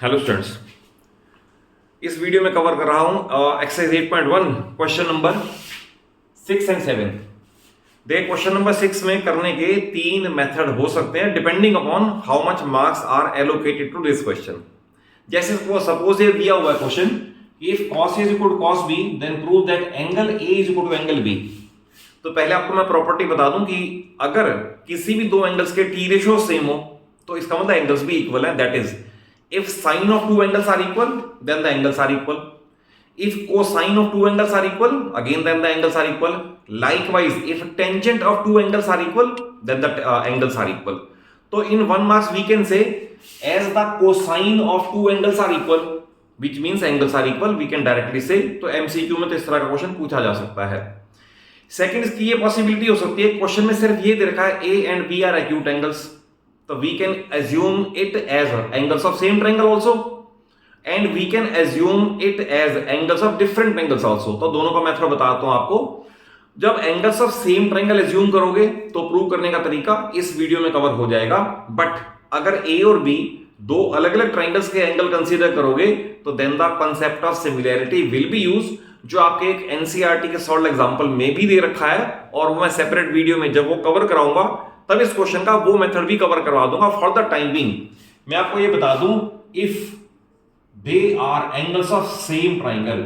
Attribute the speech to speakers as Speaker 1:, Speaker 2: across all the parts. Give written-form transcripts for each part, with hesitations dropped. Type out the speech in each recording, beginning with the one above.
Speaker 1: Hello students, इस video में cover कर रहा हूं एक्सरसाइज 8.1 क्वेश्चन नंबर 6 एंड 7। देख, क्वेश्चन नंबर 6 में करने के तीन मेथड हो सकते हैं depending upon how much marks are allocated to this question. जैसे सपोज ये दिया हुआ है question, if cos A is equal to cos B then prove that angle A is equal to angle B। तो पहले आपको मैं प्रॉपर्टी बता दूं कि अगर किसी भी दो एंगल्स के टी रेशियो सेम हो तो इसका मतलब एंगल्स भी इक्वल है। That is if sine of two angles are equal then the angles are equal, if cosine of two angles are equal again then the angles are equal, likewise if tangent of two angles are equal then the angles are equal। तो in 1 marks we can say as the cosine of two angles are equal which means angles are equal, we can directly say। तो MCQ में तो इस तरह का question पूछा जा सकता है। सेकंड इसकी ये पॉसिबिलिटी हो सकती है, क्वेश्चन में सिर्फ ये दे रखा है A and B are acute angles, so we can assume it as angles of same triangle also and we can assume it as angles of different angles also। तो दोनों का मेथड बताता हूं आपको। जब angles of same triangle assume करोगे तो prove करने का तरीका इस वीडियो में कवर हो जाएगा। बट अगर ए और बी दो अलग अलग ट्रायंगल्स के एंगल कंसीडर करोगे तो then the concept of similarity will be use, जो आपके एक एनसीईआरटी के सॉल्व एग्जांपल में भी दे रखा है और वो मैं सेपरेट वीडियो में जब वो कवर कराऊंगा तब इस क्वेश्चन का वो मेथड भी कवर करवा दूंगा। फॉर द टाइम बीइंग मैं आपको ये बता दूं, if they are angles of same triangle,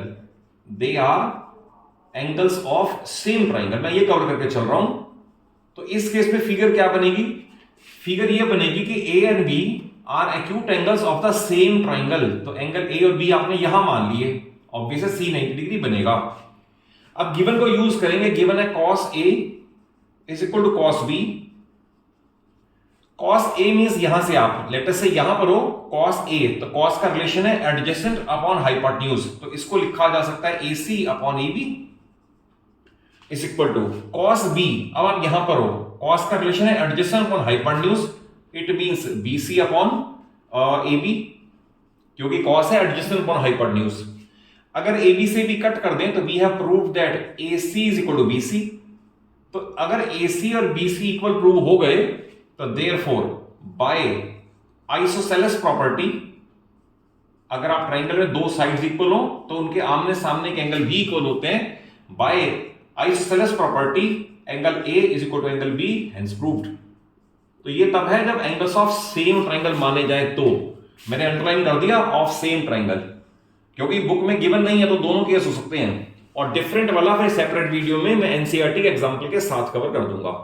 Speaker 1: they are angles of same triangle, मैं ये कवर करके चल रहा हूं। तो इस केस में फिगर क्या बनेगी? फिगर ये बनेगी कि A and B are acute angles of the same triangle. तो एंगल ए और बी आपने यहां मान लिए, ऑब्वियसली सी 90 डिग्री बनेगा। अब गिवन को यूज करेंगे, गिवन है cos A is equal to cos B। cos A means यहां से आप लेटर से यहां पर हो cos A, तो cos का रिलेशन है एडजेसेंट अपॉन हाइपोटेन्यूज, तो इसको लिखा जा सकता है AC upon AB is equal to cos B। अब आप यहां पर हो, cos का रिलेशन है adjacent upon hypotenuse, it means BC upon AB, क्योंकि cos है एडजेसेंट अपॉन हाइपोटेन्यूज। अगर AB से भी कट कर दें तो we have proved that AC is equal to BC। तो अगर AC और BC इक्वल प्रूव हो गए तो देयरफॉर बाय आइसोसेलेस प्रॉपर्टी, अगर आप ट्राइंगल में दो साइड्स इक्वल हो तो उनके आमने सामने के एंगल भी इक्वल होते हैं। By isosceles property angle A is equal to angle B, hence proved. तो ये तब है जब एंगल्स ऑफ सेम ट्राइंगल माने जाए। तो मैंने अंडरलाइन कर दिया ऑफ सेम ट्राइंगल, क्योंकि बुक में गिवन नहीं है तो दोनों केस हो सकते हैं, और डिफरेंट वाला फिर सेपरेट वीडियो में मैं एनसीईआरटी के एग्जांपल के साथ कवर कर दूंगा।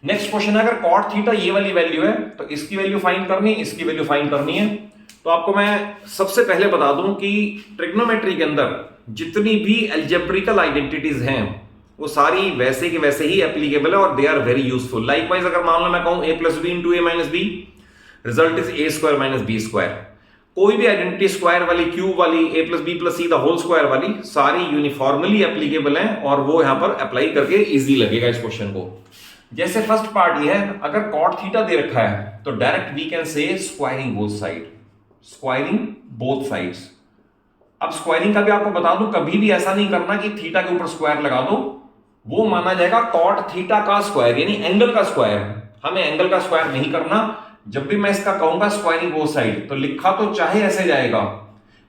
Speaker 1: नेक्स्ट क्वेश्चन है, अगर cot थीटा ये वाली वैल्यू है तो इसकी वैल्यू फाइंड करनी, इसकी वैल्यू फाइंड करनी है। तो आपको मैं सबसे पहले बता दूं कि ट्रिग्नोमेट्री के अंदर जितनी भी अलजेब्रिकल आइडेंटिटीज हैं वो सारी वैसे के वैसे ही एप्लीकेबल है और they are very useful. Likewise अगर मान लो मैं कहूं a plus B into A minus B, result is A square minus B square. कोई भी आइडेंटिटी स्क्वायर वाली, क्यूब वाली, a plus B plus C the whole square वाली सारी यूनिफॉर्मली एप्लीकेबल हैं और वो यहां पर अप्लाई करके इजी लगेगा इस क्वेश्चन को। जैसे फर्स्ट पार्ट ये है, अगर cot थीटा दे रखा है तो direct we can say squaring both side, squaring both sides. अब स्क्वायरिंग का भी आपको बता दूं, कभी भी ऐसा नहीं करना कि थीटा के ऊपर स्क्वायर लगा दो, वो माना जाएगा cot थीटा का स्क्वायर यानी एंगल का स्क्वायर। हमें एंगल का स्क्वायर नहीं करना। जब भी मैं इसका कहूंगा स्क्वायरिंग बोथ साइड तो लिखा तो चाहे ऐसे जाएगा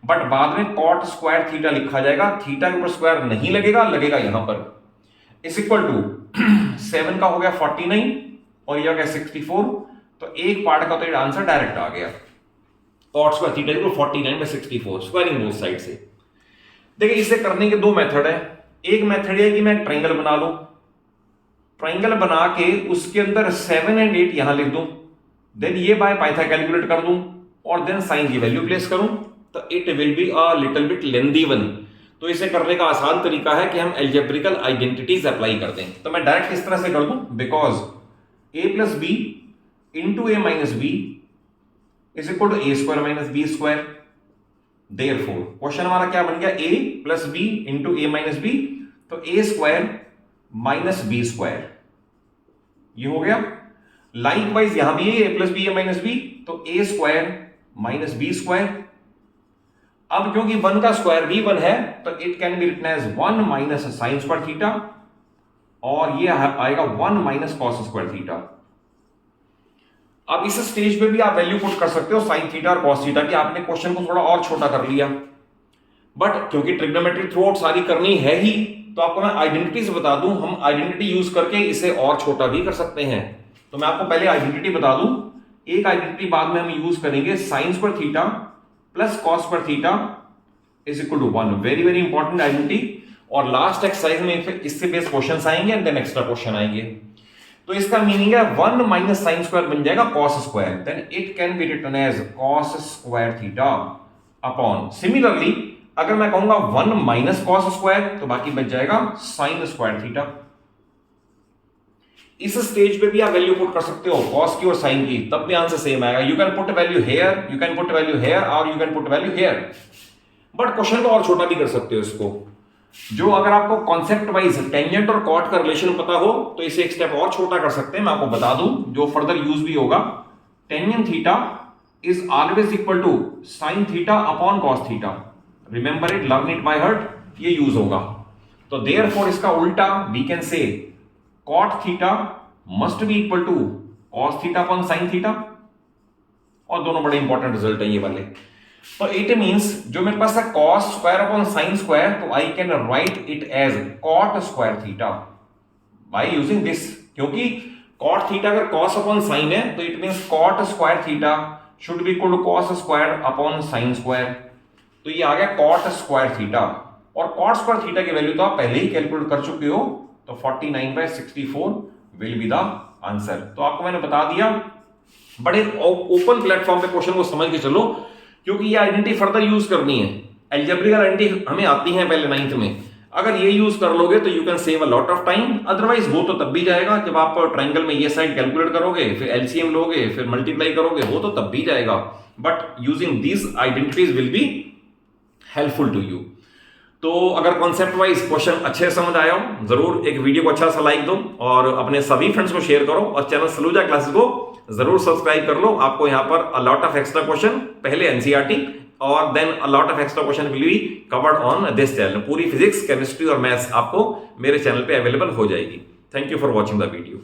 Speaker 1: बट बाद में cot स्क्वायर थीटा लिखा जाएगा, थीटा के ऊपर स्क्वायर नहीं लगेगा, लगेगा यहां पर। इज इक्वल टू 7 का हो गया 49 और यह हो गया 64। तो एक पार्ट का तो आंसर डायरेक्ट आ गया, cot square theta equal 49 by 64 squaring both side से। देखिए इसे करने के दो मेथड है। एक मेथड है कि मैं ट्रायंगल बना लूं, ट्रायंगल बना के उसके अंदर 7 एंड 8 यहां लिख दूं, देन ये बाय पाइथा कैलकुलेट कर दूं और देन साइन की वैल्यू प्लेस करूं, तो it will be a little bit lengthy one. तो इसे करने का आसान तरीका है कि हम अलजेब्रिकल आइडेंटिटीज अप्लाई कर दें। तो मैं डायरेक्ट इस तरह से कर दूं, because a plus B into A minus B is equal to A square minus B square. Therefore question हमारा क्या बन गया, a plus B into A minus B, तो A square minus B square ये हो गया। लाइकवाइज यहां भी a plus B A minus B, तो A square minus B square. अब क्योंकि 1 का स्क्वायर भी 1 है तो it can be written as 1 minus sine square theta और ये आएगा 1 माइनस कॉस स्क्वायर थीटा। अब इस स्टेज पे भी आप वैल्यू पुट कर सकते हो साइन थीटा और कॉस थीटा की। आपने क्वेश्चन को थोड़ा और छोटा कर लिया, बट क्योंकि ट्रिग्नोमेट्री थ्रू आउट सारी करनी है ही, तो आपको मैं आइडेंटिटीज बता दूं, हम आइडेंटिटी यूज करके इसे और छोटा भी कर सकते हैं। तो मैं आपको पहले आइडेंटिटी बता दूं, एक आइडेंटिटी बाद में हम यूज करेंगे, sine square theta plus cos square theta is equal to 1। Very very important identity. और लास्ट एक्सरसाइज में फिर इससे बेस्ड क्वेश्चंस आएंगे एंड देन एक्स्ट्रा क्वेश्चन आएंगे। तो इसका मीनिंग है 1 माइनस साइन स्क्वायर बन जाएगा cos square, then it can be written as cos square theta upon, similarly अगर मैं कहूंगा 1 माइनस कॉस स्क्वायर तो बाकी बच जाएगा साइन स्क्वायर थीटा। इस स्टेज पे भी आप वैल्यू पुट कर सकते हो कॉस की और साइन की, तब भी आंसर सेम आएगा। You can put value here, you can put value here और you can put value here. But question को और छोटा भी कर सकते हो इसको। जो अगर आपको कॉन्सेप्ट वाइज टेंजेंट और कॉट का रिलेशन पता हो तो इसे एक स्टेप और छोटा कर सकते हैं। मैं आपको बता दूं जो फर्दर यूज भी होगा, tangent theta is always equal to sine theta upon cos theta. Remember it, learn it by heart, ये यूज होगा। तो देयरफॉर इसका उल्टा we can say cot theta must be equal to cos theta upon sine theta, और दोनों बड़े important result है ये वाले। तो इट मींस जो मेरे पास है cos square upon sine square, तो I can write it as cot square theta by using this, क्योंकि cot थीटा अगर cos अपॉन साइन है तो it means cot square theta should be equal to cos square upon sine square. तो ये आ गया cot square theta, और cot square theta की वैल्यू तो आप पहले ही कैलकुलेट कर चुके हो, तो 49/64 विल बी द आंसर। तो आपको मैंने बता दिया, बड़े ओपन प्लेटफॉर्म पे क्वेश्चन को समझ के चलो, क्योंकि ये आइडेंटिटी फर्दर यूज करनी है। अलजेब्रिकल आइडेंटिटी हमें आती है पहले 9th में, अगर ये यूज कर लोगे तो you can save a lot of time. Otherwise वो तो तब भी जाएगा जब आप ट्रायंगल में ये साइड कैलकुलेट करोगे, फिर एलसीएम लोगे, फिर मल्टीप्लाई करोगे, वो तो तब भी जाएगा। But using these identities will be helpful to you. तो अगर कॉन्सेप्ट वाइज क्वेश्चन अच्छे समझ आया हो, जरूर एक वीडियो को अच्छा सा लाइक दो और अपने सभी फ्रेंड्स को शेयर करो, और चैनल सलूजा क्लासेस को जरूर सब्सक्राइब कर लो। आपको यहाँ पर a lot of extra question, पहले एनसीईआरटी और then a lot of extra question will be covered on this channel. पूरी फिजिक्स, केमिस्ट्री और मैथ्स आपको मेरे चैनल पे अवेलेबल हो जाएगी। Thank you for watching the video.